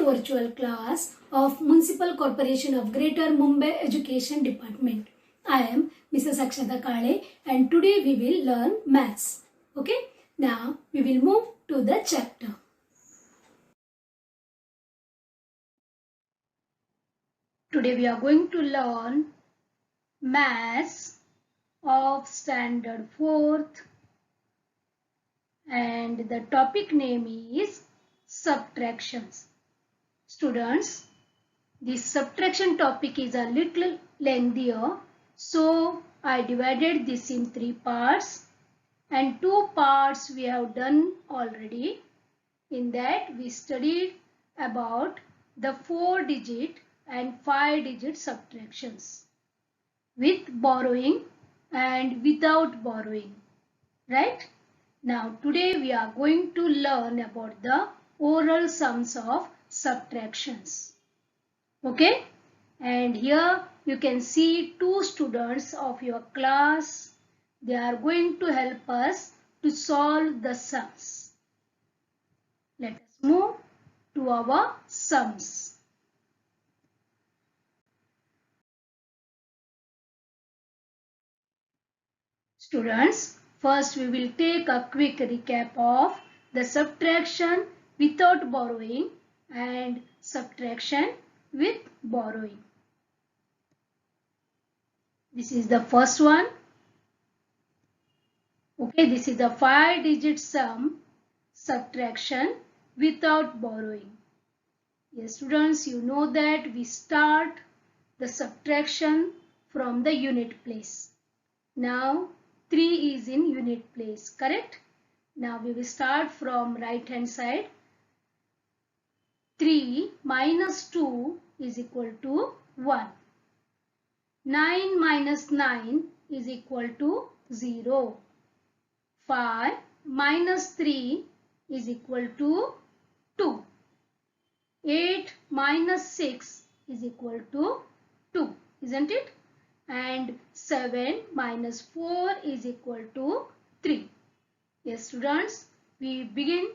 virtual class of Municipal Corporation of Greater Mumbai Education Department. I am Mrs. Akshata Kale and today we will learn maths. Okay, now we will move to the chapter. Today we are going to learn maths of standard 4th and the topic name is subtractions. Students, this subtraction topic is a little lengthier, so I divided this in 3 parts and 2 parts we have done already. In that we studied about the 4-digit and 5-digit subtractions with borrowing and without borrowing, right? Now today we are going to learn about the oral sums of subtractions. Okay, and here you can see 2 students of your class. They are going to help us to solve the sums. Let us move to our sums. Students, first we will take a quick recap of the subtraction without borrowing and subtraction with borrowing. This is the first one. Okay, this is the 5-digit sum subtraction without borrowing. Yes, students, you know that we start the subtraction from the unit place. Now 3 is in unit place, correct? Now we will start from right hand side. 3 minus 2 is equal to 1. 9 minus 9 is equal to 0. 5 minus 3 is equal to 2. 8 minus 6 is equal to 2, isn't it? And 7 minus 4 is equal to 3. Yes, students, we begin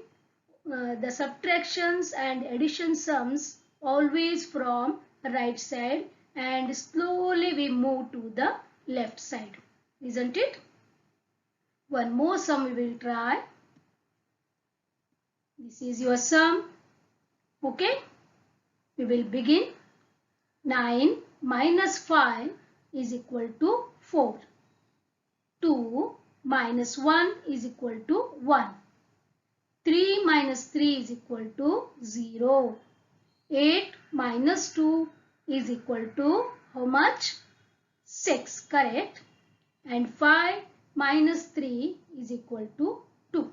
the subtractions and addition sums always from right side and slowly we move to the left side, isn't it? One more sum we will try. This is your sum. Okay, we will begin. 9 minus 5 is equal to 4. 2 minus 1 is equal to 1. 3 minus 3 is equal to 0. 8 minus 2 is equal to how much? 6, correct? And 5 minus 3 is equal to 2.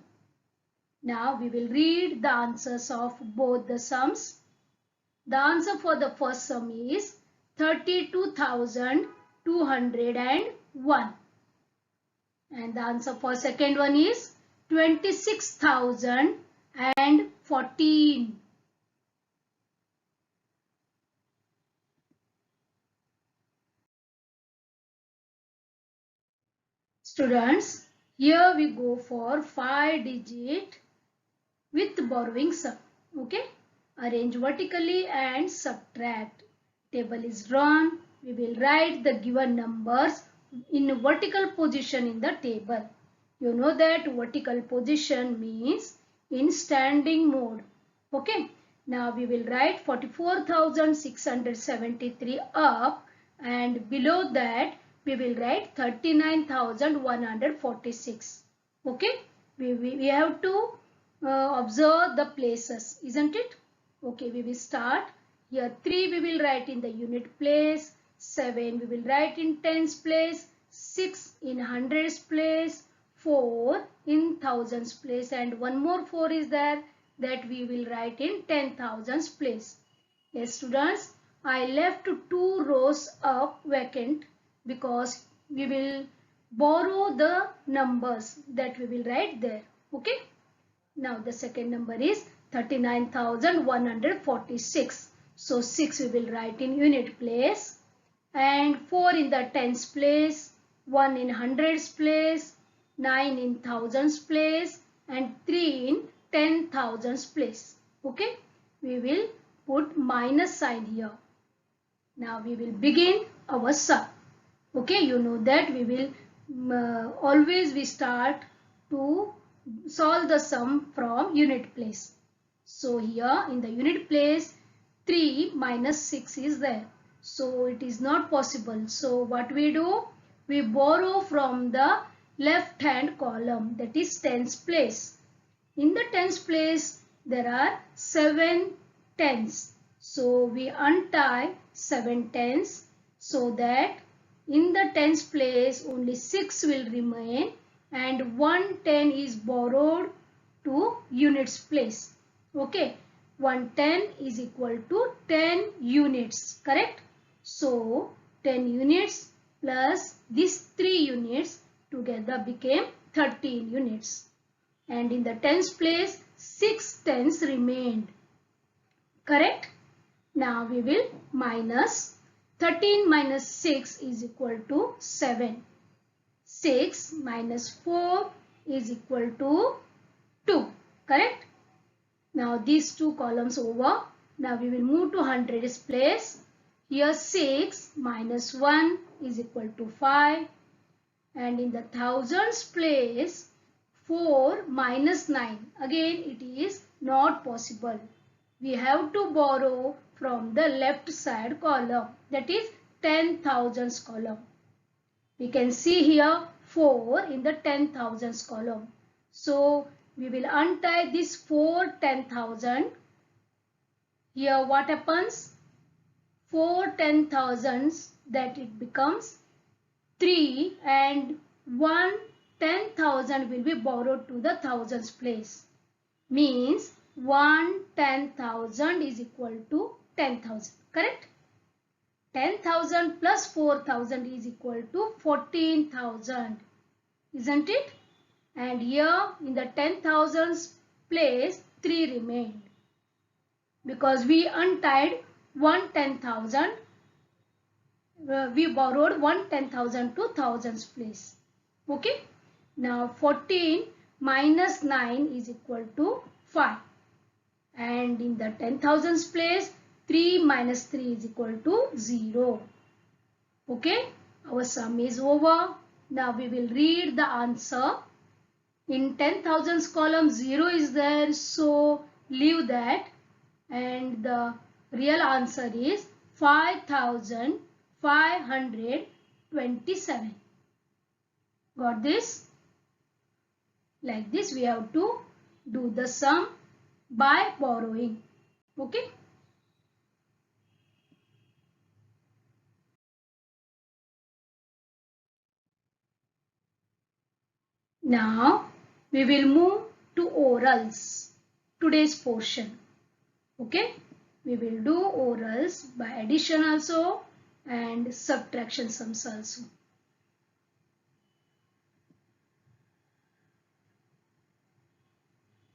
Now we will read the answers of both the sums. The answer for the first sum is 32,201. And the answer for second one is 26,014. Students, here we go for 5-digit with borrowing sum. Okay, arrange vertically and subtract. Table is drawn. We will write the given numbers in vertical position in the table. You know that vertical position means in standing mode. Okay, now we will write 44,673 up and below that we will write 39,146. Okay, we have to observe the places, isn't it? Okay, we will start. Here 3 we will write in the unit place, 7 we will write in tens place, 6 in hundreds place, 4 in thousands place and one more 4 is there that we will write in 10,000s place. Yes, students, I left 2 rows up vacant because we will borrow the numbers that we will write there. Okay. Now the second number is 39,146. So 6 we will write in unit place and 4 in the tens place, 1 in hundreds place, 9 in thousands place and 3 in 10,000s place. Okay, we will put minus sign here. Now we will begin our sum. Okay, you know that we will always we start to solve the sum from unit place. So here in the unit place 3 minus 6 is there. So it is not possible. So what we do? We borrow from the left hand column, that is tens place. In the tens place there are 7 tens. So we untie 7 tens so that in the tens place only 6 will remain and 1 10 is borrowed to units place. Okay, 1 10 is equal to 10 units, correct? So 10 units plus these 3 units together became 13 units. And in the tens place 6 tens remained, correct? Now we will minus 13 minus 6 is equal to 7. 6 minus 4 is equal to 2. Correct? Now these two columns over. Now we will move to hundreds place. Here 6 minus 1 is equal to 5. And in the thousands place 4 minus 9. Again it is not possible. We have to borrow from the left side column, that is 10,000s column. We can see here 4 in the 10,000s column. So we will untie this 4 10,000. Here what happens? 4 10,000s, that it becomes 3 and 1 10,000 will be borrowed to the thousands place. Means 1 10,000 is equal to 10,000, correct? 10,000 plus 4,000 is equal to 14,000, isn't it? And here in the 10,000s place 3 remained because we untied 1 10,000. We borrowed 1 10,000 to thousands place. Okay. Now 14 minus 9 is equal to 5. And in the 10,000s place 3 minus 3 is equal to 0. Okay. Our sum is over. Now we will read the answer. In 10,000s column 0 is there. So leave that. And the real answer is 5,527. Got this? Like this we have to do the sum by borrowing. Okay. Now we will move to orals. Today's portion. Okay. We will do orals by addition also and subtraction sums also.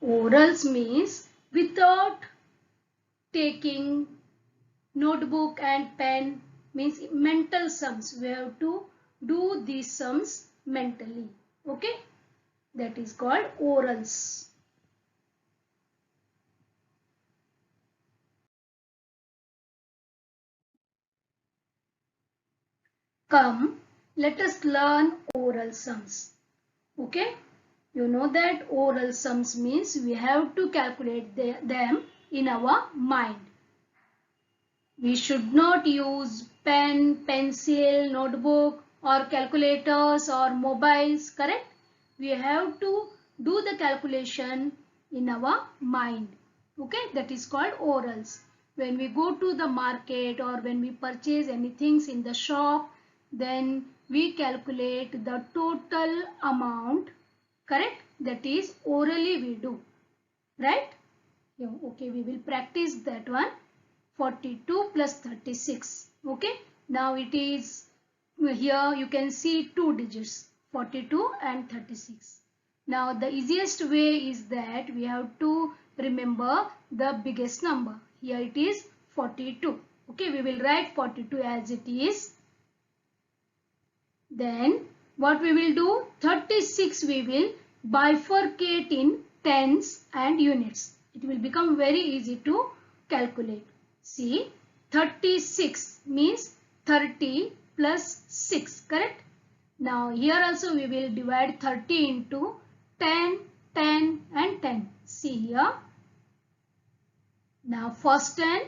Orals means without taking notebook and pen, means mental sums. We have to do these sums mentally. Okay, that is called orals. Come, let us learn oral sums. Okay, you know that oral sums means we have to calculate them in our mind. We should not use pen, pencil, notebook or calculators or mobiles, correct? We have to do the calculation in our mind. Okay, that is called orals. When we go to the market or when we purchase anything in the shop, then we calculate the total amount, correct? That is orally we do, right? Yeah, okay, we will practice that one. 42 plus 36. Okay, now it is here you can see two digits 42 and 36. Now the easiest way is that we have to remember the biggest number. Here it is 42. Okay, we will write 42 as it is. Then what we will do? 36 we will bifurcate in tens and units. It will become very easy to calculate. See, 36 means 30 plus 6, correct? Now here also we will divide 30 into 10, 10 and 10. See here. Now first 10,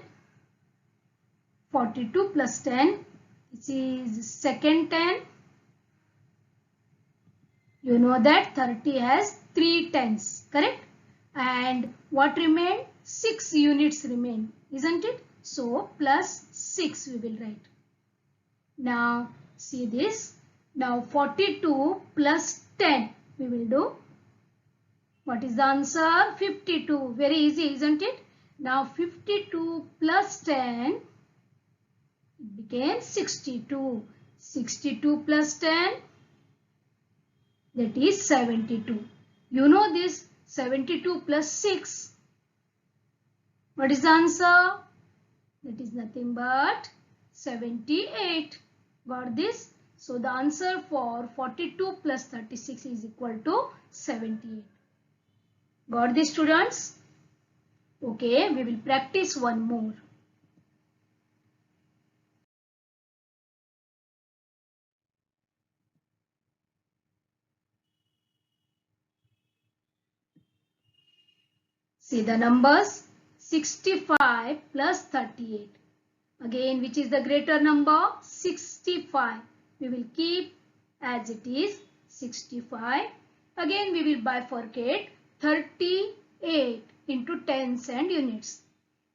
42 plus 10. This is second 10. You know that 30 has 3 tens, correct? And what remained? 6 units remain, isn't it? So plus 6 we will write. Now see this. Now 42 plus 10 we will do. What is the answer? 52. Very easy, isn't it? Now 52 plus 10 it became 62. 62 plus 10 that is 72. You know this 72 plus 6. What is the answer? That is nothing but 78. Got this? So the answer for 42 plus 36 is equal to 78. Got this, students? Okay, we will practice one more. See the numbers. 65 plus 38. Again, which is the greater number? 65. We will keep as it is 65. Again, we will bifurcate 38 into tens and units.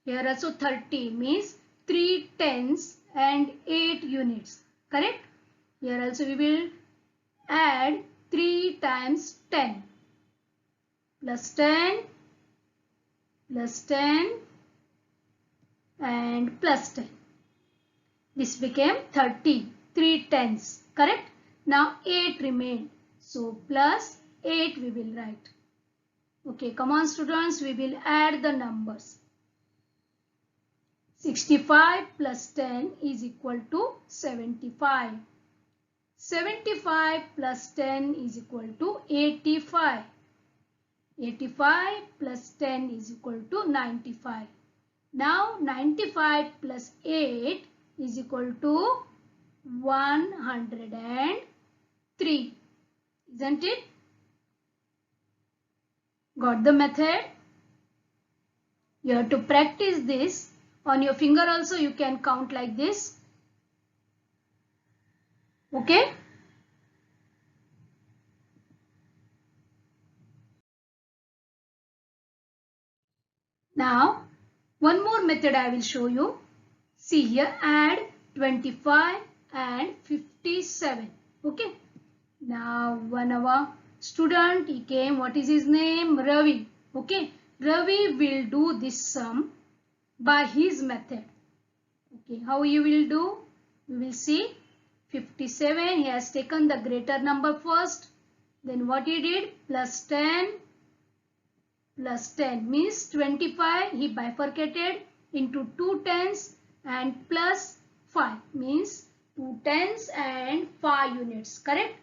Here also 30 means 3 tens and 8 units. Correct? Here also we will add 3 times 10 plus 10 plus 10 and plus 10. This became 30, 3 tens, correct? Now 8 remained. So plus 8 we will write. Okay, come on students, we will add the numbers. 65 plus 10 is equal to 75. 75 plus 10 is equal to 85. 85 plus 10 is equal to 95. Now 95 plus 8 is equal to 103. Isn't it? Got the method? You have to practice this. On your finger also you can count like this. Okay? Now, one more method I will show you. See here, add 25 and 57. Okay. Now, one of our student, he came, what is his name? Ravi. Okay. Ravi will do this sum by his method. Okay. How you will do? We will see. 57, he has taken the greater number first. Then what he did? Plus 10. Plus 10 means 25, he bifurcated into 2 tens and plus 5 means 2 tens and 5 units, correct?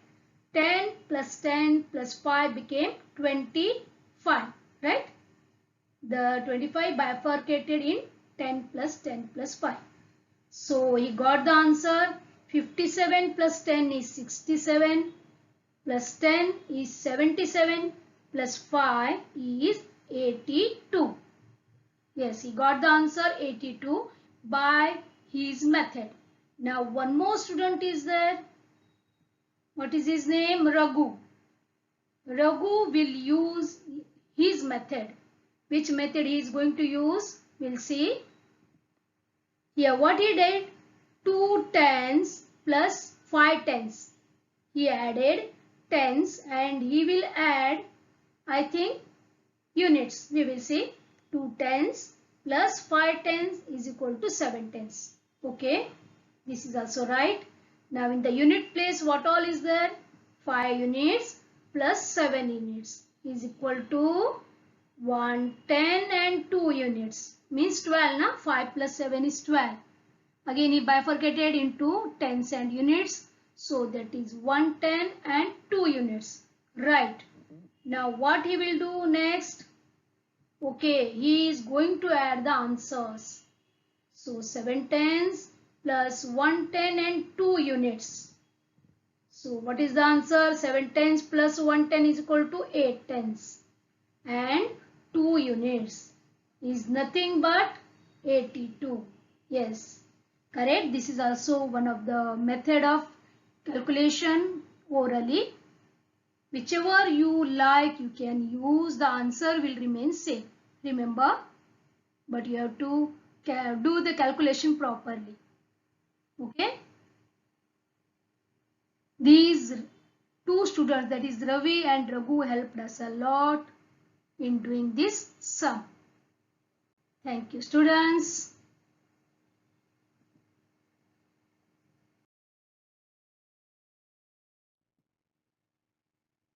10 plus 10 plus 5 became 25, right? The 25 bifurcated in 10 plus 10 plus 5. So he got the answer. 57 plus 10 is 67 plus 10 is 77 plus 5 is 82. Yes, he got the answer 82 by his method. Now one more student is there. What is his name? Raghu. Raghu will use his method. Which method he is going to use? We'll see. Here what he did? 2 tens plus 5 tens. He added tens and he will add, I think, units. We will see 2 tens plus 5 tens is equal to 7 tens. Okay, this is also right. Now in the unit place what all is there? 5 units plus 7 units is equal to 110 and 2 units. Means 12, na? 5 plus 7 is 12. Again he bifurcated into tens and units. So that is 110 and 2 units. Right. Now what he will do next? Okay, he is going to add the answers. So 7 tens plus 1 10 and 2 units. So what is the answer? 7 tens plus 1 10 is equal to 8 tens. And 2 units is nothing but 82. Yes, correct. This is also one of the method of calculation orally. Whichever you like, you can use. The answer will remain same. Remember, but you have to do the calculation properly. Okay. These two students, that is Ravi and Raghu, helped us a lot in doing this sum. Thank you, students.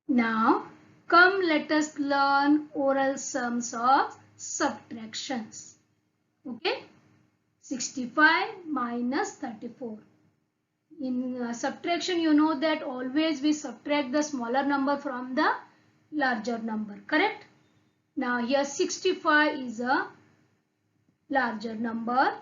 Now, come let us learn oral sums of subtractions. Okay, 65 minus 34. In subtraction, you know that always we subtract the smaller number from the larger number, correct? Now here 65 is a larger number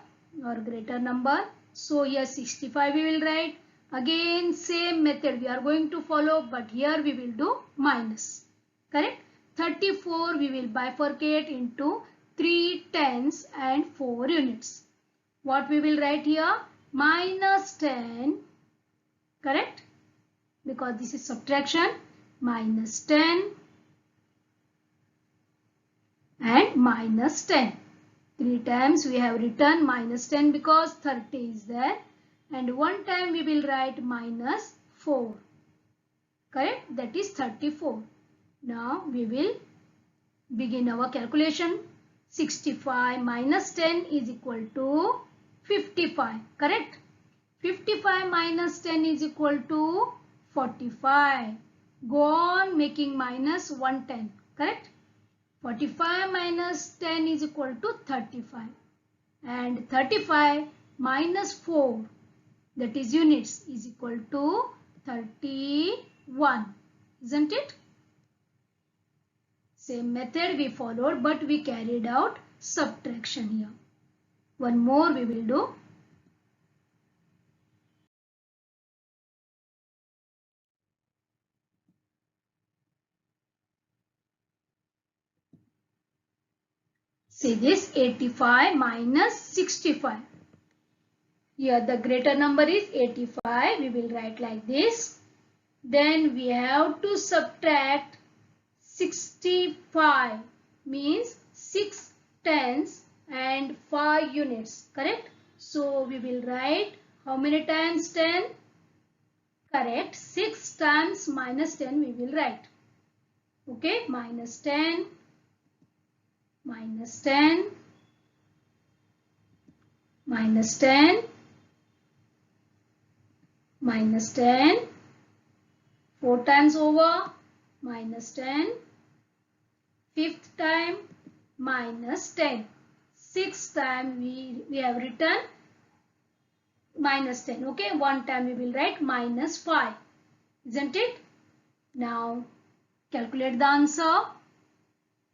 or greater number. So here 65 we will write. Again same method we are going to follow, but here we will do minus. Correct? 34 we will bifurcate into 3 tens and 4 units. What we will write here? Minus 10. Correct? Because this is subtraction. Minus 10 and minus 10. 3 times we have written minus 10 because 30 is there, and one time we will write minus 4. Correct? That is 34. Now we will begin our calculation. 65 minus 10 is equal to 55. Correct? 55 minus 10 is equal to 45. Go on making minus 110. Correct? 45 minus 10 is equal to 35, and 35 minus 4, that is units, is equal to 31, isn't it? Same method we followed, but we carried out subtraction here. One more we will do. See this, 85 minus 65. Here the greater number is 85. We will write like this. Then we have to subtract 65, means 6 tens and 5 units. Correct? So we will write how many times 10? Correct. 6 times minus 10 we will write. Okay. Minus 10. Minus 10. Minus 10. Minus 10. 4 times over. Minus 10. 5th time minus 10. 6th time we have written minus 10. Okay, one time we will write minus 5. Isn't it? Now calculate the answer.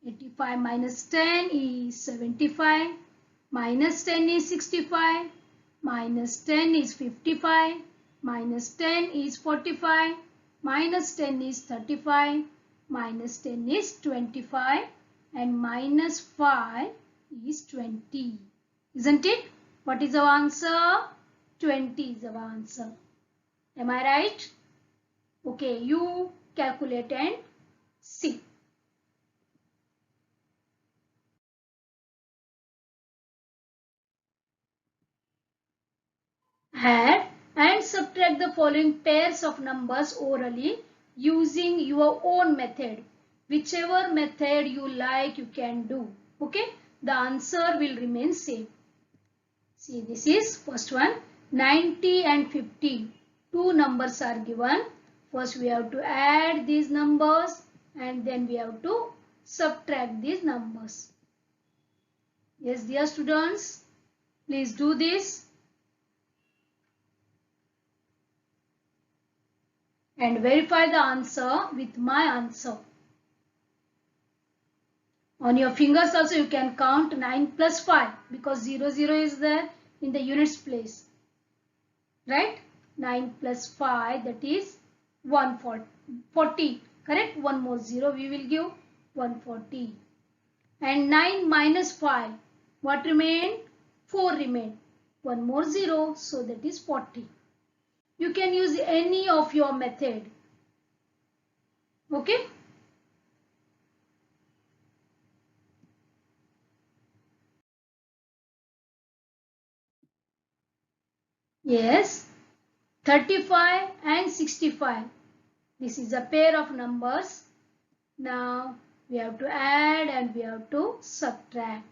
85 minus 10 is 75. Minus 10 is 65. Minus 10 is 55. Minus 10 is 45. Minus 10 is 35. Minus 10 is 25, and minus 5 is 20. Isn't it? What is our answer? 20 is our answer. Am I right? Okay, you calculate and see. Add and subtract the following pairs of numbers orally using your own method. Whichever method you like, you can do. Okay, the answer will remain same. See, this is first one, 90 and 50. Two numbers are given. First we have to add these numbers and then we have to subtract these numbers. Yes, dear students, please do this. And verify the answer with my answer. On your fingers also you can count 9 plus 5 because 0, 0 is there. in the units place, right? 9 plus 5, that is 140, correct? One more 0, we will give 140. And 9 minus 5, what remained? 4 remained. One more 0, so that is 40. You can use any of your method. Okay? Yes, 35 and 65. This is a pair of numbers. Now we have to add and we have to subtract.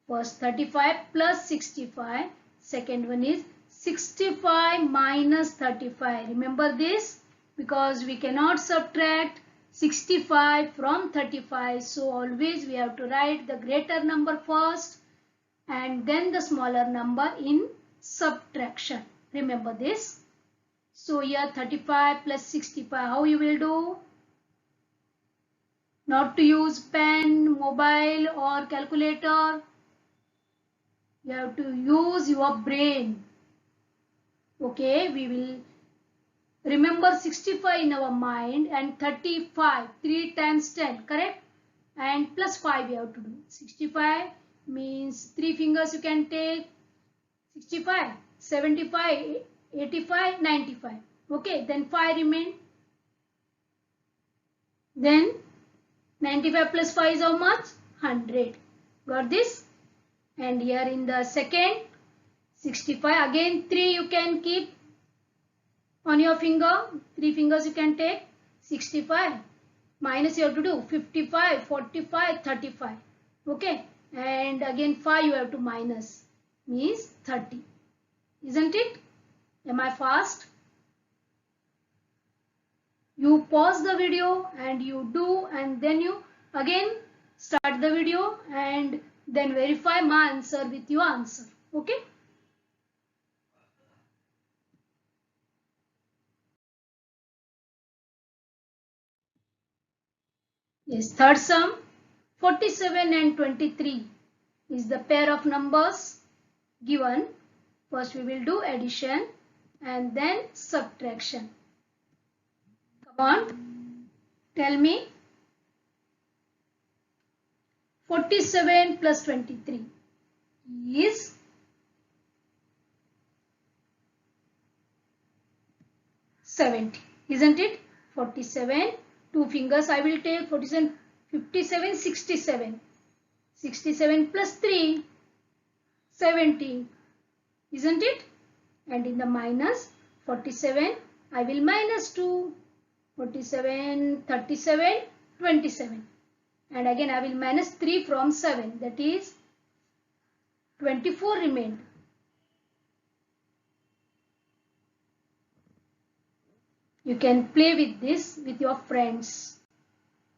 First 35 plus 65. Second one is 65 minus 35. Remember this? Because we cannot subtract 65 from 35. So always we have to write the greater number first and then the smaller number in subtraction. Remember this. So here 35 plus 65. How you will do? Not to use pen, mobile or calculator. You have to use your brain. Okay, we will remember 65 in our mind and 35, 3 times 10, correct? And plus 5 we have to do. 65 means 3 fingers you can take. 65, 75, 85, 95. Okay, then 5 remain. Then 95 plus 5 is how much? 100. Got this? And here in the second 65, again 3 you can keep on your finger. 3 fingers you can take. 65 minus you have to do 55, 45, 35. Okay, and again 5 you have to minus, means 30. Isn't it? Am I fast? You pause the video and you do, and then you again start the video and then verify my answer with your answer. Okay? Yes, third sum, 47 and 23 is the pair of numbers given. First we will do addition and then subtraction. Come on, tell me. 47 plus 23 is 70, isn't it? 47, 2 fingers I will take. 47, 57, 67. 67 plus 3, 70, isn't it? And in the minus 47, I will minus 2. 47, 37, 27. And again I will minus 3 from 7, that is 24 remained. You can play with this with your friends.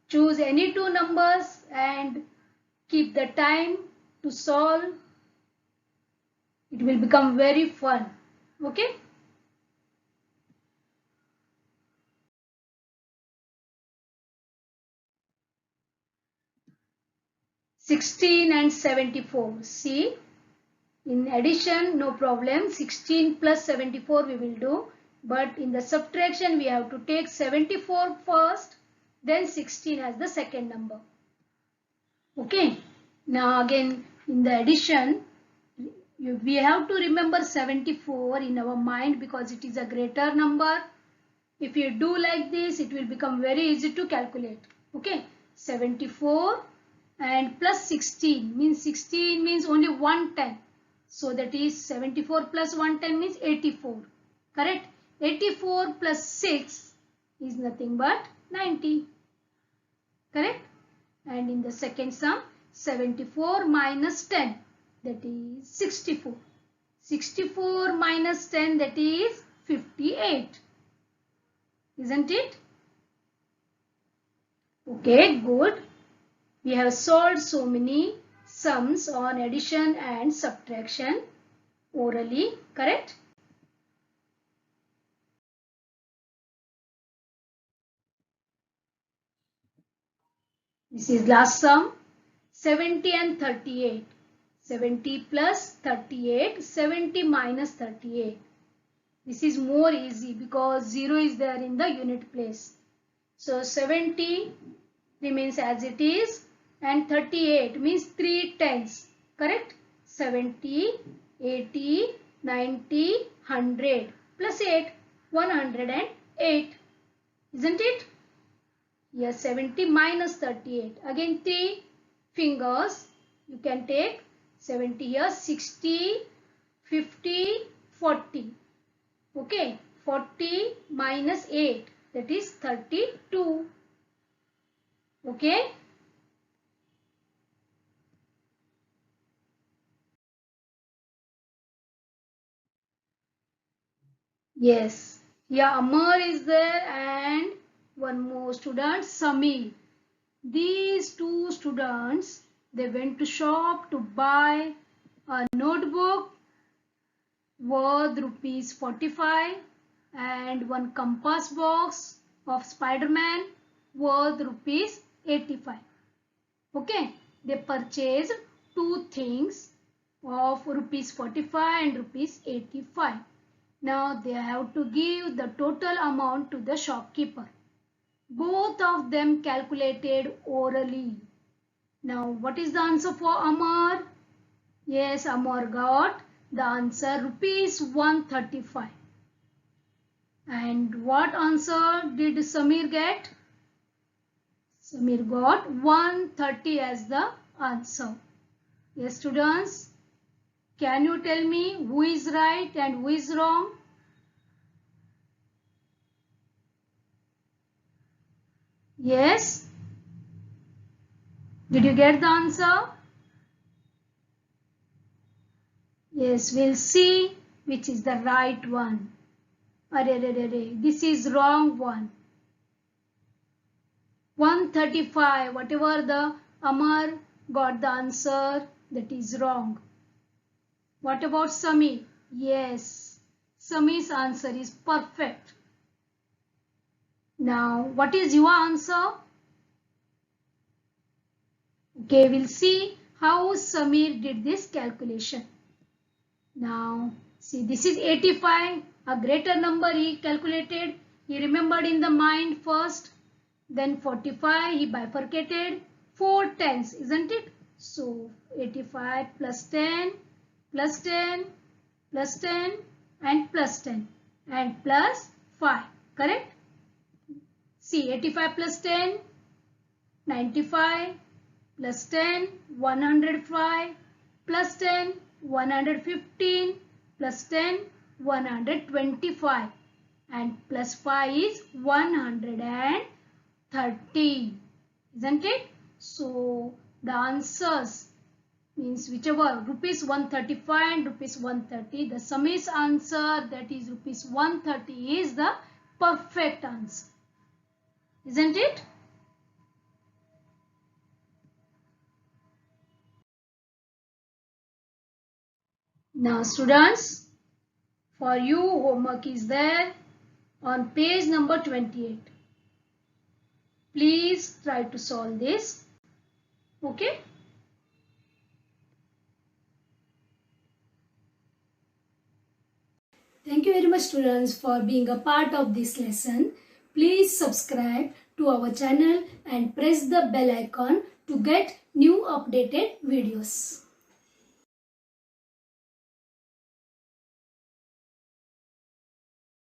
Choose any two numbers and keep the time to solve. It will become very fun. Okay? (16) and 74. See, in addition, no problem. 16 plus 74 we will do. But in the subtraction, we have to take 74 first, then 16 as the second number. Okay. Now again, in the addition, we have to remember 74 in our mind because it is a greater number. If you do like this, it will become very easy to calculate. Okay. 74 and plus 16 means only 110. So that is 74 plus 110 means 84. Correct? 84 plus 6 is nothing but 90. Correct? And in the second sum, 74 minus 10, that is 64. 64 minus 10, that is 58. Isn't it? Okay, good. We have solved so many sums on addition and subtraction orally, correct? This is last sum, 70 and 38. 70 plus 38, 70 minus 38. This is more easy because 0 is there in the unit place. So 70 remains as it is and 38 means 3 tens. Correct? 70, 80, 90, 100 plus 8, 108. Isn't it? Yes, 70 minus 38. Again 3 fingers. You can take 70 here, 60, 50, 40. Okay, 40 minus 8, that is 32. Okay. Yes, here Amar is there and one more student, Samir. These two students, they went to shop to buy a notebook worth rupees 45 and one compass box of Spider-Man worth rupees 85. Okay, they purchased two things of rupees 45 and rupees 85. Now they have to give the total amount to the shopkeeper. Both of them calculated orally. Now what is the answer for Amar? Yes, Amar got the answer rupees 135. And what answer did Samir get? Samir got 130 as the answer. Yes, students, can you tell me who is right and who is wrong? Yes? Did you get the answer? Yes, we'll see which is the right one. This is wrong one. 135, whatever the Amar got the answer, that is wrong. What about Samir? Yes, Samir's answer is perfect. Now, what is your answer? Okay, we'll see how Samir did this calculation. Now, see, this is 85, a greater number he calculated. He remembered in the mind first. Then 45, he bifurcated 4 tens, isn't it? So 85 plus 10, plus 10, plus 10 and plus 10 and plus 5, correct? See, 85 plus 10, 95 plus 10, 105 plus 10, 115 plus 10, 125 and plus 5 is 130, isn't it? So the answers means whichever rupees 135 and rupees 130, the Samir's answer, that is rupees 130, is the perfect answer, isn't it? Now students, for you homework is there on page number 28. Please try to solve this. Okay. Thank you very much students for being a part of this lesson. Please subscribe to our channel and press the bell icon to get new updated videos.